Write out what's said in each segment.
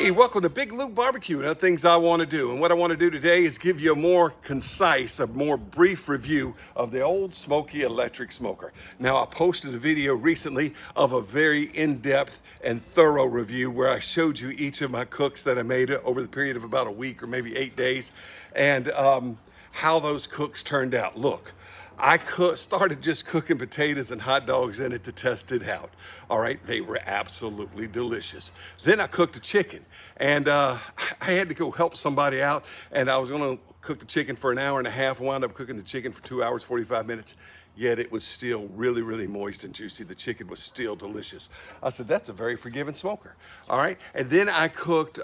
Hey, welcome to Big Luke Barbecue and other things I want to do. And what I want to do today is give you a more concise, a more brief review of the old Smokey electric smoker. Now, I posted a video recently of a very in-depth and thorough review where I showed you each of my cooks that I made over the period of about a week or maybe 8 days and how those cooks turned out. Look, I started just cooking potatoes and hot dogs in it to test it out. All right, they were absolutely delicious. Then I cooked a chicken, and I had to go help somebody out, and I was gonna cook the chicken for an hour and a half. I wound up cooking the chicken for 2 hours, 45 minutes, yet it was still really, really moist and juicy. The chicken was still delicious. I said, that's a very forgiving smoker. All right, and then I cooked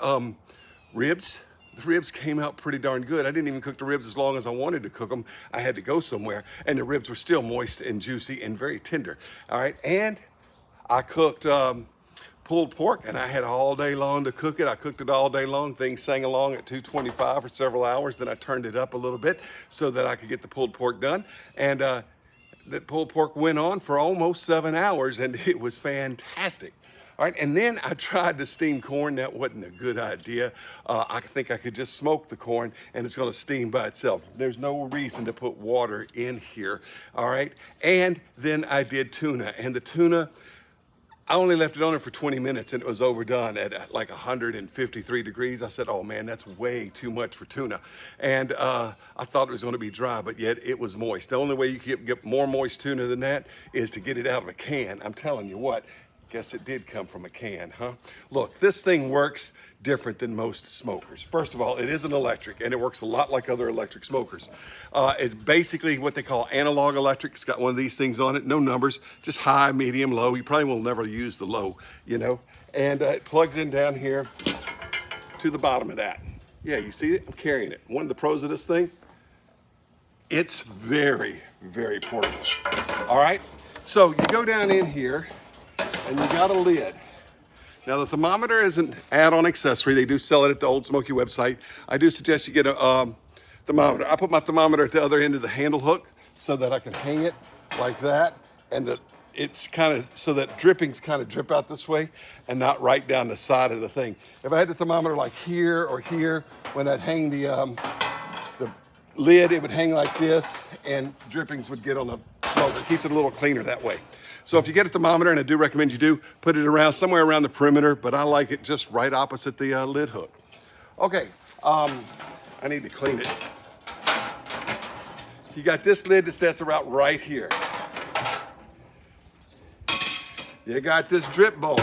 ribs. The ribs came out pretty darn good. I didn't even cook the ribs as long as I wanted to cook them. I had to go somewhere, and the ribs were still moist and juicy and very tender. All right, and I cooked pulled pork, and I had all day long to cook it. I cooked it all day long. Things sang along at 225 for several hours. Then I turned it up a little bit so that I could get the pulled pork done. And that pulled pork went on for almost 7 hours, and it was fantastic. All right, and then I tried to steam corn. That wasn't a good idea. I think I could just smoke the corn and it's gonna steam by itself. There's no reason to put water in here, all right? And then I did tuna, and the tuna, I only left it on there for 20 minutes and it was overdone at like 153 degrees. I said, oh man, that's way too much for tuna. And I thought it was gonna be dry, but yet it was moist. The only way you can get more moist tuna than that is to get it out of a can. I'm telling you what, guess it did come from a can, huh? Look, this thing works different than most smokers. First of all, it is an electric, and it works a lot like other electric smokers. It's basically what they call analog electric. It's got one of these things on it, no numbers, just high, medium, low. You probably will never use the low, you know? And it plugs in down here to the bottom of that. Yeah, you see it? I'm carrying it. One of the pros of this thing, it's very, very portable. All right? So you go down in here, and you got a lid. Now the thermometer is an add-on accessory. They do sell it at the Old Smokey website. I do suggest you get a thermometer. I put my thermometer at the other end of the handle hook so that I can hang it like that, and it's kind of so that drippings kind of drip out this way and not right down the side of the thing. If I had the thermometer like here or here, when I'd hang the lid, it would hang like this and drippings would get on the smoke. It keeps it a little cleaner that way. So if you get a thermometer, and I do recommend you do, put it around somewhere around the perimeter, but I like it just right opposite the lid hook. Okay, I need to clean it. You got this lid that's about right here. You got this drip bowl.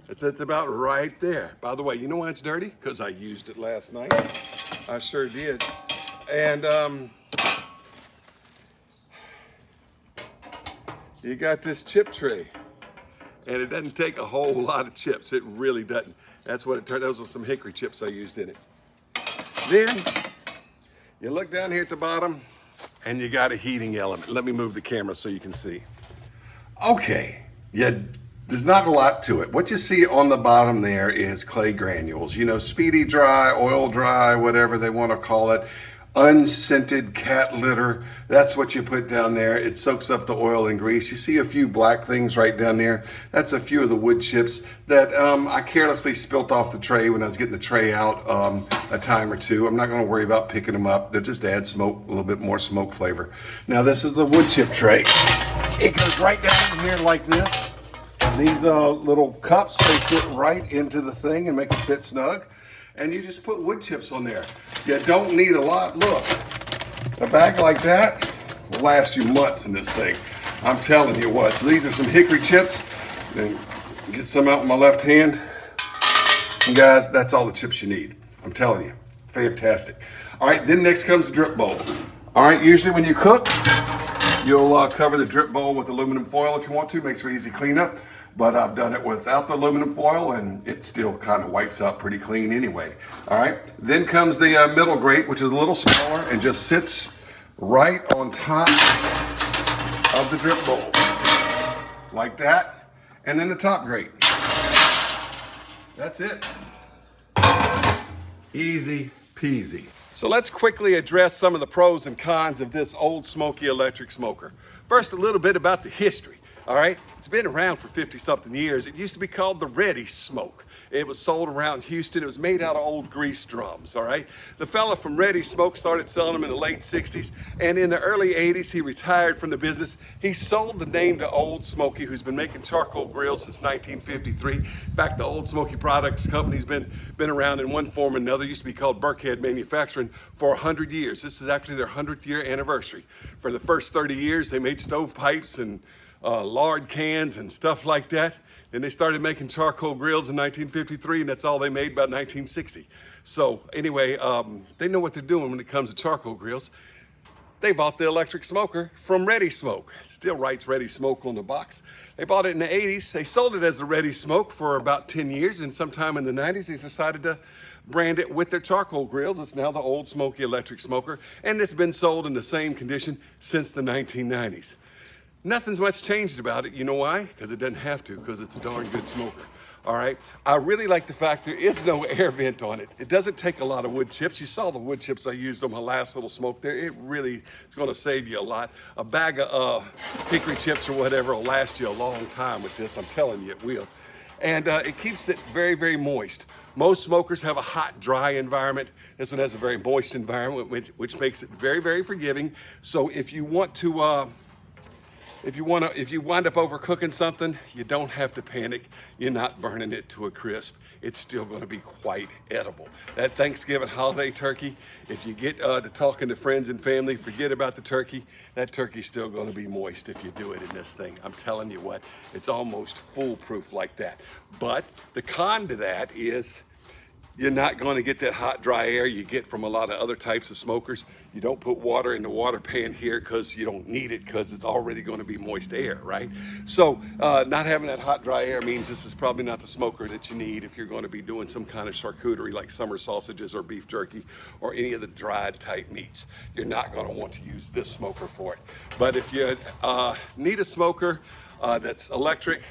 It's about right there. By the way, you know why it's dirty? Because I used it last night. I sure did. And you got this chip tray, and it doesn't take a whole lot of chips. It really doesn't. That's what it turned. Those are some hickory chips I used in it. Then you look down here at the bottom, and you got a heating element. Let me move the camera so you can see. Okay, yeah, there's not a lot to it. What you see on the bottom there is clay granules. You know, speedy dry, oil dry, whatever they want to call it. Unscented cat litter, that's what you put down there. It soaks up the oil and grease. You see a few black things right down there. That's a few of the wood chips that I carelessly spilt off the tray when I was getting the tray out a time or two. I'm not going to worry about picking them up. They'll just add smoke, a little bit more smoke flavor. Now this is the wood chip tray. It goes right down in here like this. These little cups, they fit right into the thing and make it fit snug. And you just put wood chips on there. You don't need a lot. Look, a bag like that will last you months in this thing. I'm telling you what. So these are some hickory chips. And get some out with my left hand. And guys, that's all the chips you need. I'm telling you, fantastic. All right, then next comes the drip bowl. All right, usually when you cook, you'll cover the drip bowl with aluminum foil if you want to. Makes for easy cleanup. But I've done it without the aluminum foil, and it still kind of wipes out pretty clean anyway. All right, then comes the middle grate, which is a little smaller and just sits right on top of the drip bowl, like that. And then the top grate. That's it. Easy peasy. So let's quickly address some of the pros and cons of this old Smokey electric smoker. First, a little bit about the history. All right, it's been around for 50-something years. It used to be called the Redi-Smoke. It was sold around Houston. It was made out of old grease drums, all right? The fella from Redi-Smoke started selling them in the late 60s, and in the early 80s, he retired from the business. He sold the name to Old Smokey, who's been making charcoal grills since 1953. In fact, the Old Smokey Products Company's been around in one form or another. It used to be called Burkhead Manufacturing for 100 years. This is actually their 100th year anniversary. For the first 30 years, they made stovepipes and lard cans and stuff like that. And they started making charcoal grills in 1953, and that's all they made about 1960. So anyway, they know what they're doing when it comes to charcoal grills. They bought the electric smoker from Redi-Smoke. Still writes Redi-Smoke on the box. They bought it in the 80s. They sold it as a Redi-Smoke for about 10 years, and sometime in the 90s, they decided to brand it with their charcoal grills. It's now the Old Smokey electric smoker, and it's been sold in the same condition since the 1990s. Nothing's much changed about it. You know why? Because it doesn't have to, because it's a darn good smoker. All right. I really like the fact there is no air vent on it. It doesn't take a lot of wood chips. You saw the wood chips I used on my last little smoke there. It really is going to save you a lot. A bag of hickory chips or whatever will last you a long time with this. I'm telling you, it will. And it keeps it very, very moist. Most smokers have a hot, dry environment. This one has a very moist environment, which makes it very, very forgiving. So if you want to, if you wind up overcooking something, you don't have to panic. You're not burning it to a crisp. It's still going to be quite edible. That Thanksgiving holiday turkey, if you get to talking to friends and family, forget about the turkey. That turkey's still going to be moist if you do it in this thing. I'm telling you what, it's almost foolproof like that. But the con to that is you're not going to get that hot, dry air you get from a lot of other types of smokers. You don't put water in the water pan here because you don't need it, because it's already going to be moist air, right? So not having that hot, dry air means this is probably not the smoker that you need if you're going to be doing some kind of charcuterie like summer sausages or beef jerky or any of the dried type meats. You're not going to want to use this smoker for it. But if you need a smoker that's electric,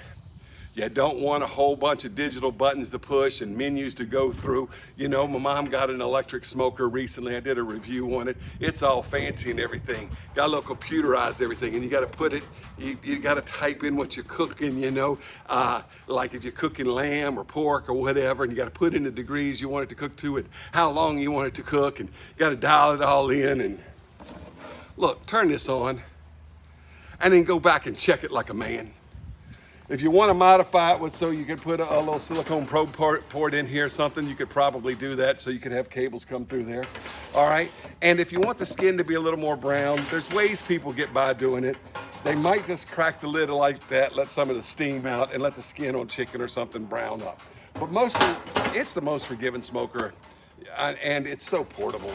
you don't want a whole bunch of digital buttons to push and menus to go through. You know, my mom got an electric smoker recently. I did a review on it. It's all fancy and everything. Got a little computerized everything, and you got to put it, you got to type in what you're cooking, you know, like if you're cooking lamb or pork or whatever, and you got to put in the degrees you want it to cook to and how long you want it to cook, and you got to dial it all in. And look, turn this on and then go back and check it like a man. If you want to modify it so you could put a little silicone probe port in here or something, you could probably do that so you could have cables come through there. All right. And if you want the skin to be a little more brown, there's ways people get by doing it. They might just crack the lid like that, let some of the steam out, and let the skin on chicken or something brown up. But mostly, it's the most forgiving smoker, and it's so portable.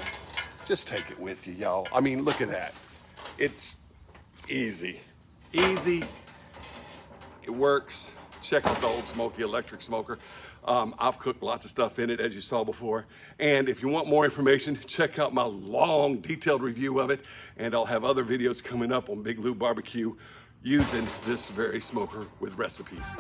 Just take it with you, y'all. I mean, look at that. It's easy. Easy. It works. Check out the Old Smokey electric smoker. I've cooked lots of stuff in it, as you saw before. And if you want more information, check out my long, detailed review of it. And I'll have other videos coming up on Big Lou Barbecue using this very smoker with recipes.